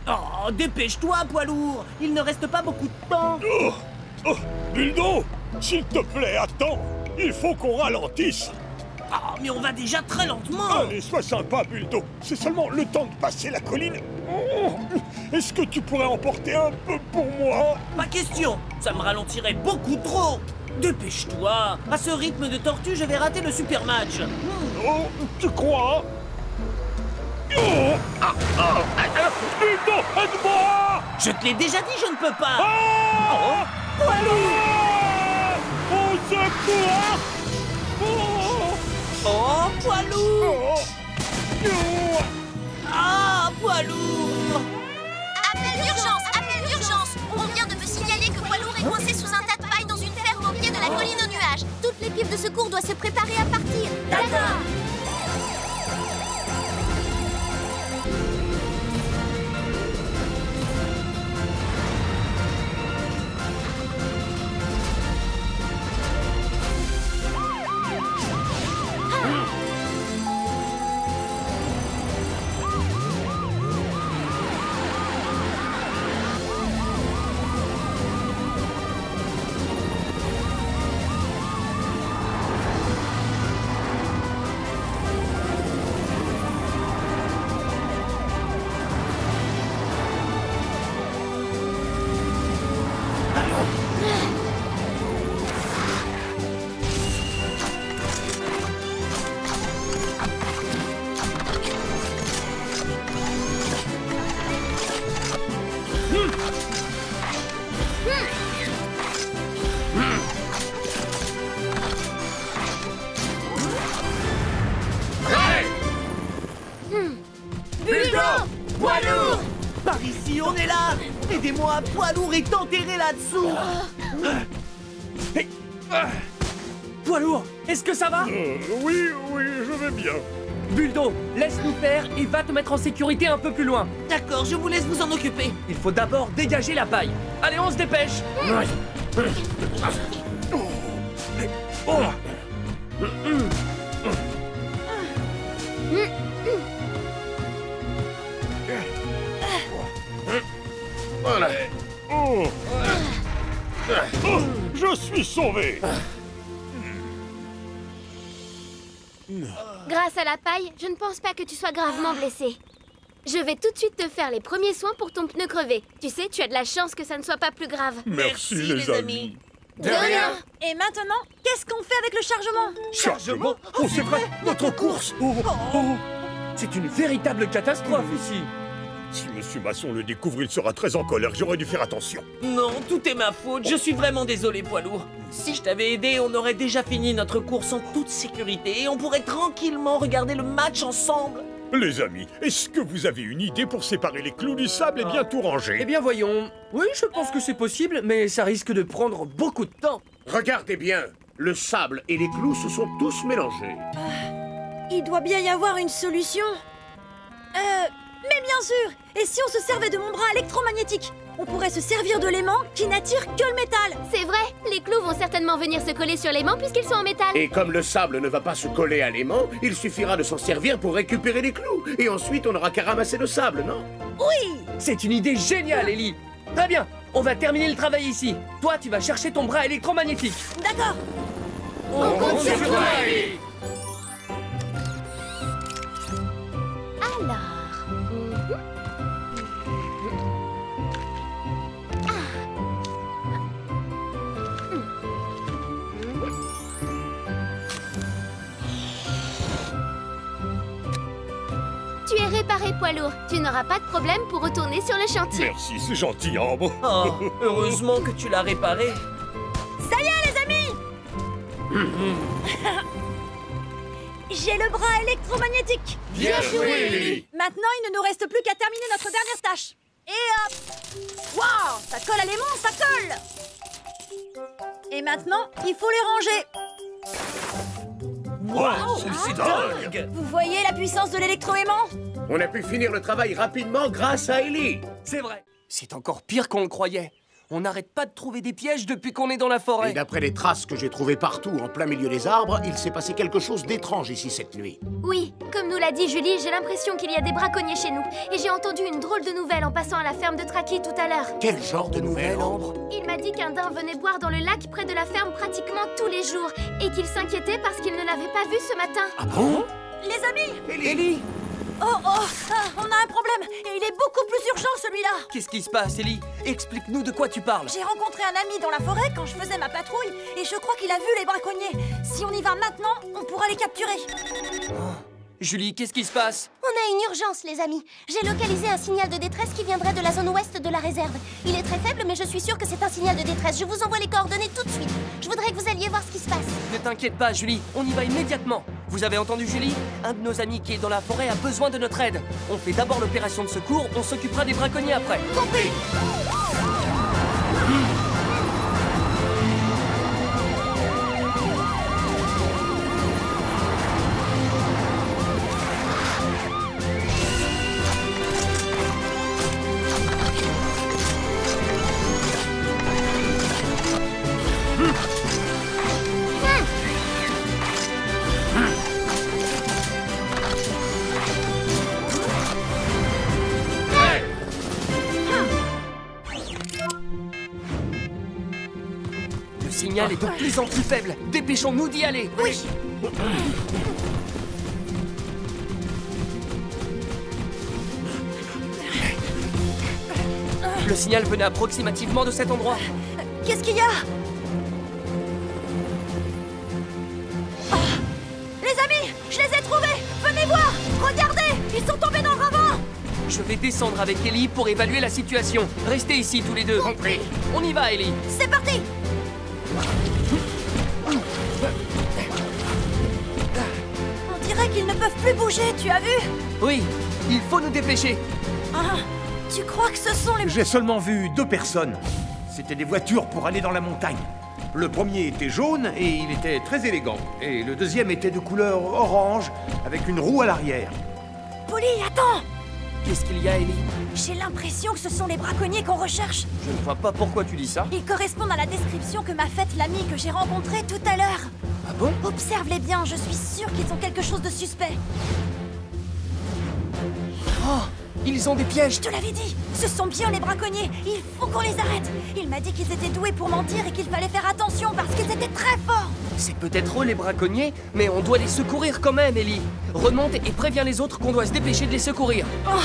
Oh, dépêche-toi, poids lourd. Il ne reste pas beaucoup de temps. Oh, Buldo, s'il te plaît, attends. Il faut qu'on ralentisse. Oh, mais on va déjà très lentement. Allez, sois sympa, Buldo. C'est seulement le temps de passer la colline. Oh, est-ce que tu pourrais emporter un peu pour moi? Pas question. Ça me ralentirait beaucoup trop. Dépêche-toi. À ce rythme de tortue, je vais rater le super match. Oh, tu crois? Oh, Buldo, aide-moi! Je te l'ai déjà dit, je ne peux pas. Ah! Poids lourd. Au secours! Oh, poids lourd. Oh! Ah, poids lourd. Appel d'urgence! Appel d'urgence! On vient de me signaler que poids lourd est coincé sous un tas de paille dans une ferme au pied de la colline aux nuages. Toute l'équipe de secours doit se préparer à partir. D'accord! Poids lourd. Par ici, on est là. Aidez-moi, poids lourd est enterré là-dessous. Poids lourd, est-ce que ça va? Oui, je vais bien. Buldo, laisse-nous faire et va te mettre en sécurité un peu plus loin. D'accord, je vous laisse vous en occuper. Il faut d'abord dégager la paille. Allez, on se dépêche. Voilà. Je suis sauvé. Grâce à la paille, je ne pense pas que tu sois gravement blessé. Je vais tout de suite te faire les premiers soins pour ton pneu crevé. Tu sais, tu as de la chance que ça ne soit pas plus grave. Merci les amis. De rien. Et maintenant, qu'est-ce qu'on fait avec le chargement? Chargement? Oh, c'est vrai, notre course. C'est une véritable catastrophe ici. Si Monsieur Masson le découvre, il sera très en colère. J'aurais dû faire attention. Non, tout est ma faute. Je suis vraiment désolé, poids lourd. Si je t'avais aidé, on aurait déjà fini notre course en toute sécurité et on pourrait tranquillement regarder le match ensemble. Les amis, est-ce que vous avez une idée pour séparer les clous du sable et bien tout ranger? Eh bien, voyons. Oui, je pense que c'est possible, mais ça risque de prendre beaucoup de temps. Regardez bien, le sable et les clous se sont tous mélangés. Il doit bien y avoir une solution. Mais bien sûr. Et si on se servait de mon bras électromagnétique? On pourrait se servir de l'aimant qui n'attire que le métal. C'est vrai, les clous vont certainement venir se coller sur l'aimant puisqu'ils sont en métal. Et comme le sable ne va pas se coller à l'aimant, il suffira de s'en servir pour récupérer les clous. Et ensuite, on n'aura qu'à ramasser le sable, non? Oui. C'est une idée géniale, Ellie. Très bien, on va terminer le travail ici. Toi, tu vas chercher ton bras électromagnétique. D'accord. On compte sur toi, Ellie. Alors... Tu es réparé, poids lourd. Tu n'auras pas de problème pour retourner sur le chantier. Merci, c'est gentil, Ambre. Oh, heureusement que tu l'as réparé. Ça y est, les amis. J'ai le bras électromagnétique. Bien joué, Ellie. Maintenant, il ne nous reste plus qu'à terminer notre dernière tâche. Et hop. Waouh, ça colle à l'aimant, ça colle. Et maintenant, il faut les ranger. Wow, c'est dingue. Vous voyez la puissance de l'électroaimant? On a pu finir le travail rapidement grâce à Ellie. C'est vrai. C'est encore pire qu'on le croyait. On n'arrête pas de trouver des pièges depuis qu'on est dans la forêt. Et d'après les traces que j'ai trouvées partout, en plein milieu des arbres, il s'est passé quelque chose d'étrange ici cette nuit. Oui, comme nous l'a dit Julie, j'ai l'impression qu'il y a des braconniers chez nous. Et j'ai entendu une drôle de nouvelle en passant à la ferme de Traki tout à l'heure. Quel genre de nouvelle, Ambre? Il m'a dit qu'un daim venait boire dans le lac près de la ferme pratiquement tous les jours. Et qu'il s'inquiétait parce qu'il ne l'avait pas vu ce matin. Ah bon? Les amis! Ellie! Oh, on a un problème! Et il est beaucoup plus urgent, celui-là! Qu'est-ce qui se passe, Ellie? Explique-nous de quoi tu parles. J'ai rencontré un ami dans la forêt quand je faisais ma patrouille, et je crois qu'il a vu les braconniers. Si on y va maintenant, on pourra les capturer. Julie, qu'est-ce qui se passe? On a une urgence, les amis. J'ai localisé un signal de détresse qui viendrait de la zone ouest de la réserve. Il est très faible, mais je suis sûre que c'est un signal de détresse. Je vous envoie les coordonnées tout de suite. Je voudrais que vous alliez voir ce qui se passe. Ne t'inquiète pas, Julie, on y va immédiatement. Vous avez entendu, Julie? Un de nos amis qui est dans la forêt a besoin de notre aide. On fait d'abord l'opération de secours, on s'occupera des braconniers après. Compris. Le signal est de plus en plus faible. Dépêchons-nous d'y aller. Oui! Le signal venait approximativement de cet endroit. Qu'est-ce qu'il y a? Ah, les amis, je les ai trouvés! Venez voir! Regardez! Ils sont tombés dans le ravin! Je vais descendre avec Ellie pour évaluer la situation. Restez ici tous les deux. Compris. On y va, Ellie. C'est parti! On dirait qu'ils ne peuvent plus bouger, tu as vu? Oui, il faut nous dépêcher. Ah, tu crois que ce sont les... J'ai seulement vu 2 personnes. C'était des voitures pour aller dans la montagne. Le premier était jaune et il était très élégant. Et le deuxième était de couleur orange avec une roue à l'arrière. Polly, attends! Qu'est-ce qu'il y a, Ellie? J'ai l'impression que ce sont les braconniers qu'on recherche. Je ne vois pas pourquoi tu dis ça. Ils correspondent à la description que m'a faite l'ami que j'ai rencontré tout à l'heure. Ah bon? Observe-les bien, je suis sûre qu'ils ont quelque chose de suspect. Oh, ils ont des pièges. Je te l'avais dit, ce sont bien les braconniers. Il faut qu'on les arrête. Il m'a dit qu'ils étaient doués pour mentir et qu'il fallait faire attention parce qu'ils étaient très forts. C'est peut-être eux les braconniers, mais on doit les secourir quand même, Ellie. Remonte et préviens les autres qu'on doit se dépêcher de les secourir. Oh,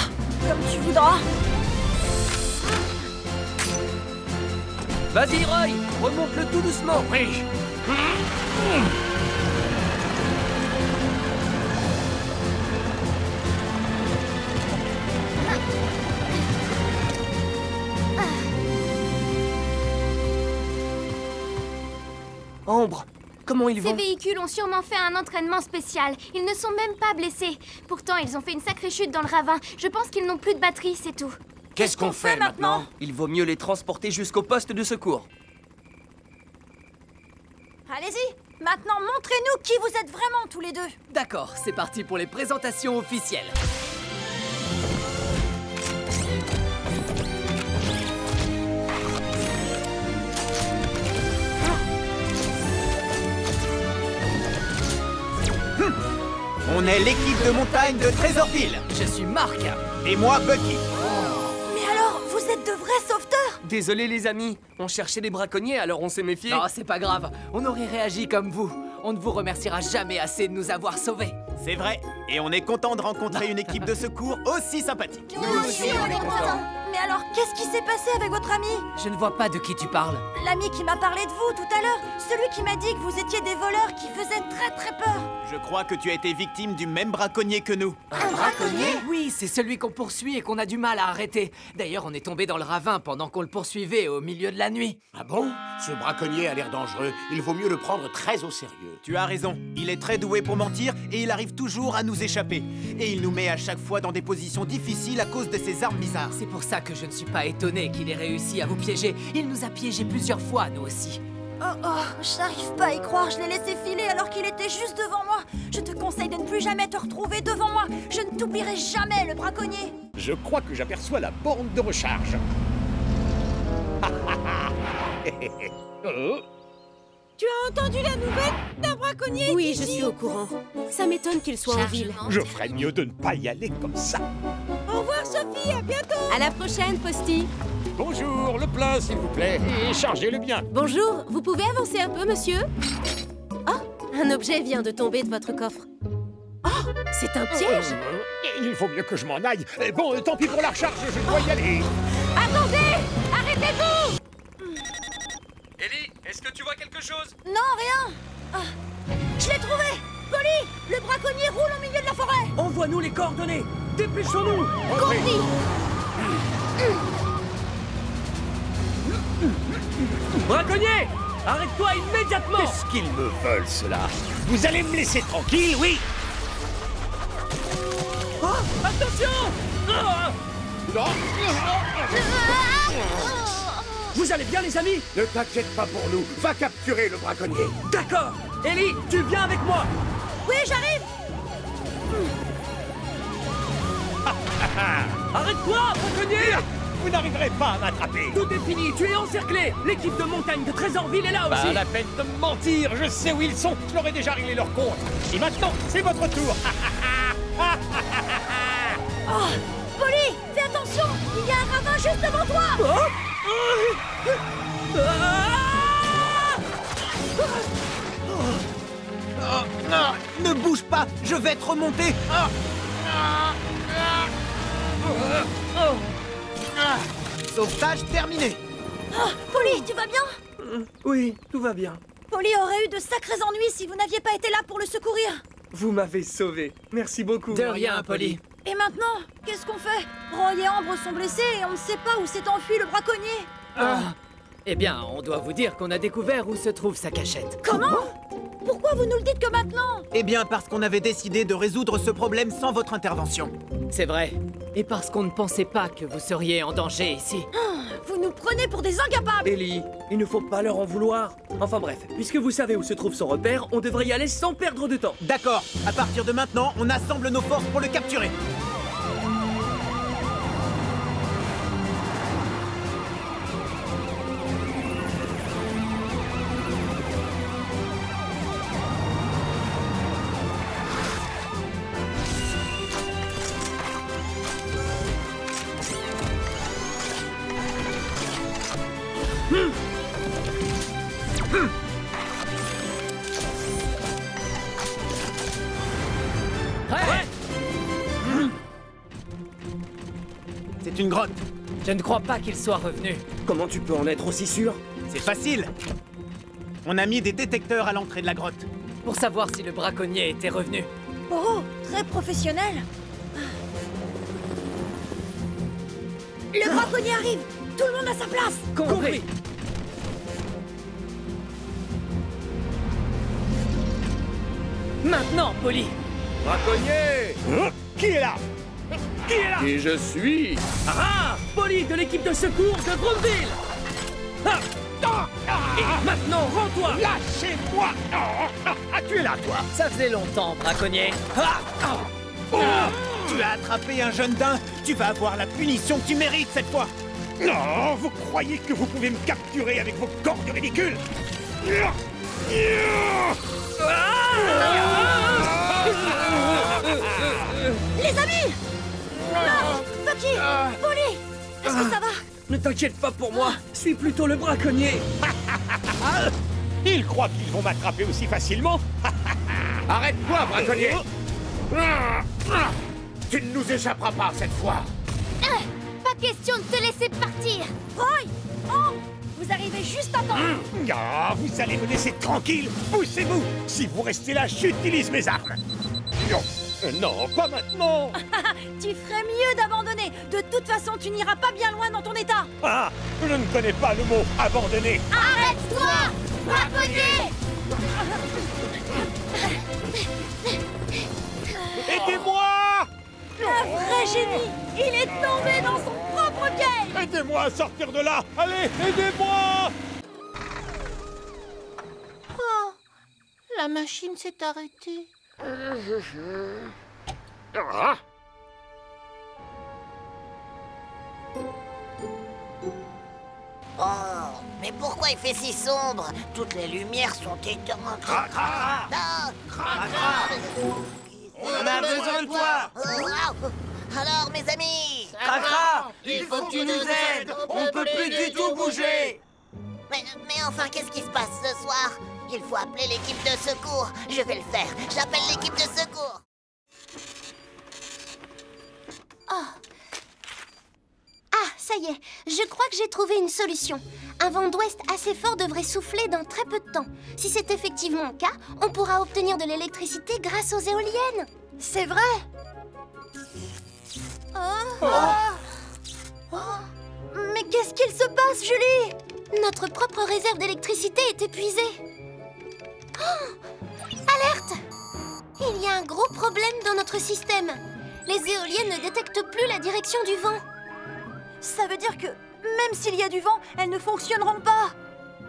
comme tu voudras. Vas-y, Roy, remonte-le tout doucement. Oui. Ambre, comment ils Ces vont? véhicules ont sûrement fait un entraînement spécial. Ils ne sont même pas blessés. Pourtant, ils ont fait une sacrée chute dans le ravin. Je pense qu'ils n'ont plus de batterie, c'est tout. Qu'est-ce qu'on fait maintenant? Il vaut mieux les transporter jusqu'au poste de secours. Allez-y, maintenant montrez-nous qui vous êtes vraiment tous les deux. D'accord, c'est parti pour les présentations officielles. On est l'équipe de montagne de Trésorville. Je suis Marc. Et moi, Bucky. Mais alors, vous êtes de vrais sauveteurs? Désolé les amis, on cherchait des braconniers alors on s'est méfié. Non, c'est pas grave, on aurait réagi comme vous. On ne vous remerciera jamais assez de nous avoir sauvés. C'est vrai. Et on est content de rencontrer une équipe de secours aussi sympathique. Nous aussi, on est contents. Mais alors, qu'est-ce qui s'est passé avec votre ami? Je ne vois pas de qui tu parles. L'ami qui m'a parlé de vous tout à l'heure. Celui qui m'a dit que vous étiez des voleurs qui faisaient très très peur. Je crois que tu as été victime du même braconnier que nous. Un braconnier? Oui, c'est celui qu'on poursuit et qu'on a du mal à arrêter. D'ailleurs, on est tombé dans le ravin pendant qu'on le poursuivait au milieu de la nuit. Ah bon? Ce braconnier a l'air dangereux. Il vaut mieux le prendre très au sérieux. Tu as raison. Il est très doué pour mentir et il arrive toujours à nous échapper. Et il nous met à chaque fois dans des positions difficiles à cause de ses armes bizarres. C'est pour ça que je ne suis pas étonné qu'il ait réussi à vous piéger. Il nous a piégés plusieurs fois, nous aussi. Oh, j'arrive pas à y croire, je l'ai laissé filer alors qu'il était juste devant moi. Je te conseille de ne plus jamais te retrouver devant moi. Je ne t'oublierai jamais, le braconnier. Je crois que j'aperçois la borne de recharge. Tu as entendu la nouvelle d'un braconnier? Oui, je suis au courant. Ça m'étonne qu'il soit en ville. Je ferais mieux de ne pas y aller comme ça. Au revoir, Sophie, à bientôt. À la prochaine, Posty. Bonjour, le plein, s'il vous plaît, et chargez-le bien. Bonjour, vous pouvez avancer un peu, monsieur? Oh, un objet vient de tomber de votre coffre. Oh, c'est un piège. Il faut mieux que je m'en aille. Bon, tant pis pour la recharge, je dois y aller. Attendez! Arrêtez-vous! Ellie, est-ce que tu vois quelque chose? Non, rien. Je l'ai trouvé! Polly! Le braconnier roule au milieu de la forêt! Envoie-nous les coordonnées. Dépêchons-nous. Compris! Braconnier, arrête-toi immédiatement. Qu'est-ce qu'ils me veulent, cela? Vous allez me laisser tranquille, oui? Oh, attention. Vous allez bien, les amis? Ne t'inquiète pas pour nous. Va capturer le braconnier. D'accord. Ellie, tu viens avec moi. Oui, j'arrive! Arrête-toi, braconnier. Vous n'arriverez pas à m'attraper. Tout est fini, tu es encerclé. L'équipe de montagne de Trésorville est là aussi. Pas la peine de me mentir, je sais où ils sont. Je leur ai déjà réglé leur compte. Et maintenant, c'est votre tour. Oh! Polly, fais attention! Il y a un ravin juste devant toi! Ne bouge pas, je vais te remonter. Sauvetage terminé. Polly, tu vas bien? Oui, tout va bien. Polly aurait eu de sacrés ennuis si vous n'aviez pas été là pour le secourir. Vous m'avez sauvé. Merci beaucoup. De rien, Polly. Et maintenant, qu'est-ce qu'on fait? Roy et Ambre sont blessés et on ne sait pas où s'est enfui le braconnier. Eh bien, on doit vous dire qu'on a découvert où se trouve sa cachette. Comment? Pourquoi vous nous le dites que maintenant? Eh bien, parce qu'on avait décidé de résoudre ce problème sans votre intervention. C'est vrai. Et parce qu'on ne pensait pas que vous seriez en danger ici. Vous nous prenez pour des incapables! Ellie, il ne faut pas leur en vouloir. Enfin bref, puisque vous savez où se trouve son repère, on devrait y aller sans perdre de temps. D'accord, à partir de maintenant, on assemble nos forces pour le capturer. C'est une grotte. Je ne crois pas qu'il soit revenu. Comment tu peux en être aussi sûr? C'est facile. On a mis des détecteurs à l'entrée de la grotte. Pour savoir si le braconnier était revenu. Oh, très professionnel. Le braconnier arrive! Tout le monde à sa place! Compris. Maintenant, Polly. Braconnier! Qui est là? Qui est là? Et je suis... Ah! Polly de l'équipe de secours de Bromville! Et maintenant, rends-toi! Lâchez-moi! Tu es là, toi? Ça faisait longtemps, braconnier. Tu as attrapé un jeune daim. Tu vas avoir la punition que tu mérites cette fois. Non, vous croyez que vous pouvez me capturer avec vos cordes ridicules? Les amis! Marc, Bucky, Polly, est-ce que ça va? Ne t'inquiète pas pour moi, suis plutôt le braconnier. Ils croient qu'ils vont m'attraper aussi facilement? Arrête-toi, braconnier! Tu ne nous échapperas pas cette fois! Pas question de te laisser partir. Roy! Oh! Vous arrivez juste à temps! Ah, vous allez me laisser tranquille! Poussez-vous! Si vous restez là, j'utilise mes armes! Non, non, pas maintenant! Tu ferais mieux d'abandonner! De toute façon, tu n'iras pas bien loin dans ton état! Ah, je ne connais pas le mot abandonner! Arrête-toi, braconnier! Aidez-moi! Un vrai génie! Il est tombé dans son propre piège! Aidez-moi à sortir de là! Allez, aidez-moi! Oh, la machine s'est arrêtée. Oh, mais pourquoi il fait si sombre? Toutes les lumières sont éteintes. Cracra! Ah, Cracra! On a besoin de toi! Alors, mes amis? Cracra! Il faut que tu nous aides! On peut plus du tout bouger! Mais enfin, qu'est-ce qui se passe ce soir? Il faut appeler l'équipe de secours. Je vais le faire. J'appelle l'équipe de secours. Oh. Ah, ça y est, je crois que j'ai trouvé une solution. Un vent d'ouest assez fort devrait souffler dans très peu de temps. Si c'est effectivement le cas, on pourra obtenir de l'électricité grâce aux éoliennes. C'est vrai? Mais qu'est-ce qu'il se passe, Julie? Notre propre réserve d'électricité est épuisée. Oh, alerte! Il y a un gros problème dans notre système. Les éoliennes ne détectent plus la direction du vent. Ça veut dire que, même s'il y a du vent, elles ne fonctionneront pas.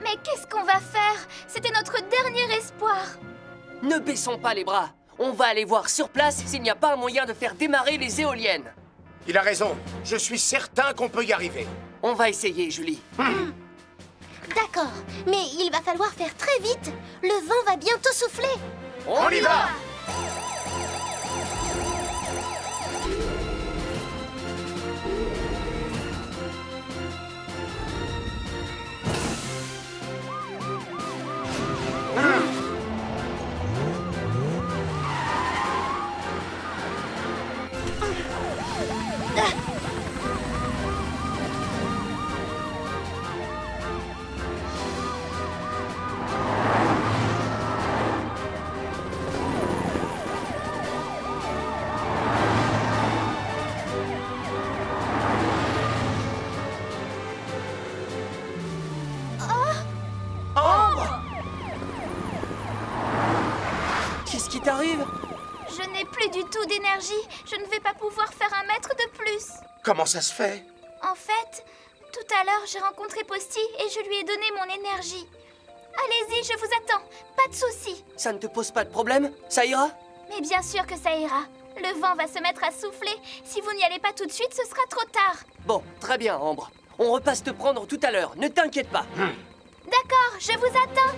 Mais qu'est-ce qu'on va faire? C'était notre dernier espoir. Ne baissons pas les bras. On va aller voir sur place s'il n'y a pas un moyen de faire démarrer les éoliennes. Il a raison. Je suis certain qu'on peut y arriver. On va essayer, Julie. D'accord, mais il va falloir faire très vite. Le vent va bientôt souffler. On y va! Qu'est-ce qui t'arrive? Je n'ai plus du tout d'énergie. Je ne vais pas pouvoir faire un mètre de plus. Comment ça se fait? En fait, tout à l'heure, j'ai rencontré Posty et je lui ai donné mon énergie. Allez-y, je vous attends. Pas de soucis. Ça ne te pose pas de problème? Ça ira? Mais bien sûr que ça ira. Le vent va se mettre à souffler. Si vous n'y allez pas tout de suite, ce sera trop tard. Bon, très bien, Ambre. On repasse te prendre tout à l'heure. Ne t'inquiète pas. D'accord, je vous attends.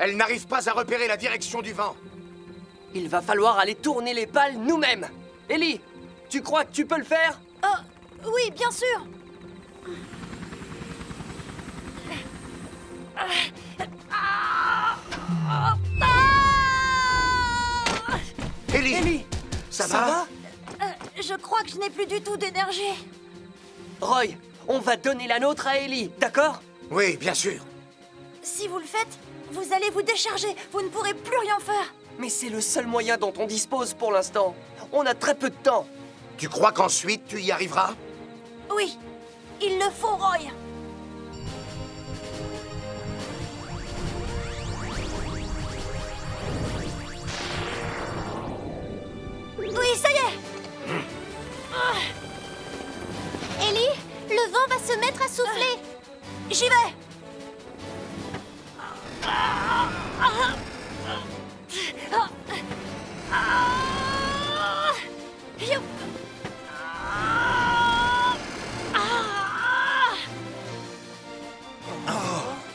Elle n'arrive pas à repérer la direction du vent. Il va falloir aller tourner les pales nous-mêmes. Ellie, tu crois que tu peux le faire? Oh, oui, bien sûr. Ellie, ça va? Je crois que je n'ai plus du tout d'énergie. Roy, on va donner la nôtre à Ellie, d'accord? Oui, bien sûr. Si vous le faites, vous allez vous décharger. Vous ne pourrez plus rien faire. Mais c'est le seul moyen dont on dispose pour l'instant. On a très peu de temps. Tu crois qu'ensuite tu y arriveras? Oui, il le faut, Roy. Oui, ça y est. Ellie, le vent va se mettre à souffler. J'y vais.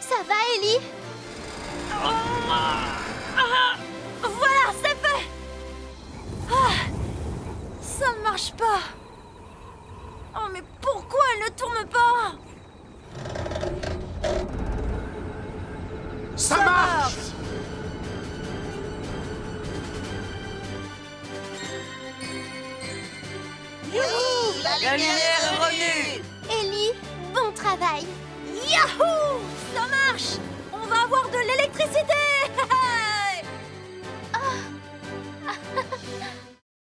Ça va, Ellie? Voilà, c'est fait. Ça ne marche pas. Oh, mais pourquoi elle ne tourne pas? Ça marche! Youhou! La lumière est revenue! Ellie, bon travail. Yahoo! Ça marche. On va avoir de l'électricité.